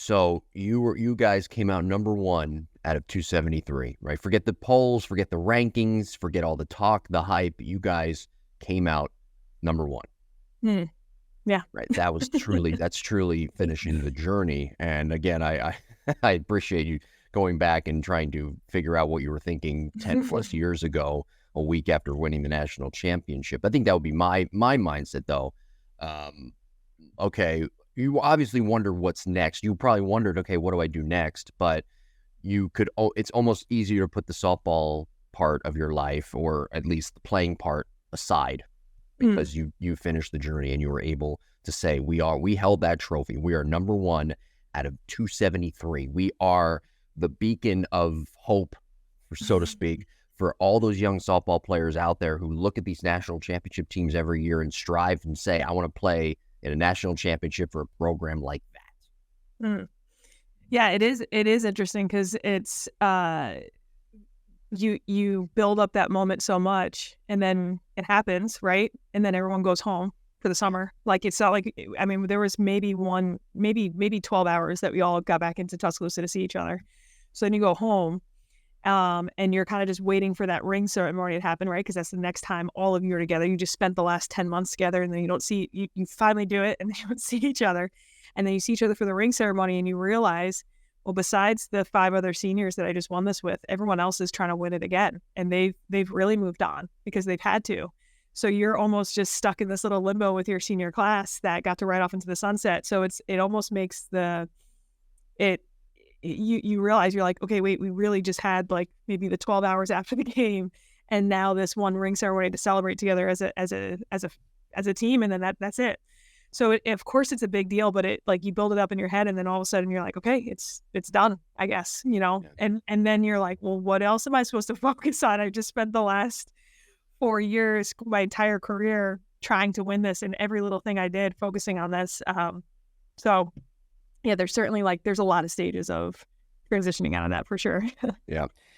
So you guys came out number one out of 273, right? Forget the polls, forget the rankings, forget all the talk, the hype. You guys came out number one, Hmm. Yeah. right? That's truly finishing the journey. And again, I appreciate you going back and trying to figure out what you were thinking 10 plus years ago, a week after winning the national championship. I think that would be my mindset though. Um, okay, you obviously wonder what's next. You probably wondered, okay, what do I do next? But it's almost easier to put the softball part of your life, or at least the playing part, aside, Mm. because you finished the journey and you were able to say, we held that trophy. We are number one out of 273. We are the beacon of hope, so to speak, for all those young softball players out there who look at these national championship teams every year and strive and say, I want to play in a national championship for a program like that. Mm. Yeah, it is. It is interesting because it's you build up that moment so much, and then it happens, right? And then everyone goes home for the summer. Like it's not like, I mean, there was maybe 12 hours that we all got back into Tuscaloosa to see each other. So then you go home, and you're kind of just waiting for that ring ceremony to happen, right? Because that's the next time all of you are together. You just spent the last 10 months together, and then you don't see you finally do it, and then you don't see each other, and then you see each other for the ring ceremony, and you realize, well, besides the 5 other seniors that I just won this with, everyone else is trying to win it again, and they've really moved on because they've had to. So you're almost just stuck in this little limbo with your senior class that got to ride off into the sunset. So it almost makes it you realize, you're like, okay, wait, we really just had like maybe the 12 hours after the game, and now this one ring ceremony to celebrate together as a team, and then that's it. So of course it's a big deal, but it, like, you build it up in your head, and then all of a sudden you're like, okay, it's done, I guess, Yeah. and then you're like, well, what else am I supposed to focus on? I just spent the last 4 years, my entire career, trying to win this, and every little thing I did focusing on this. So yeah, there's certainly, like, there's a lot of stages of transitioning out of that for sure. Yeah.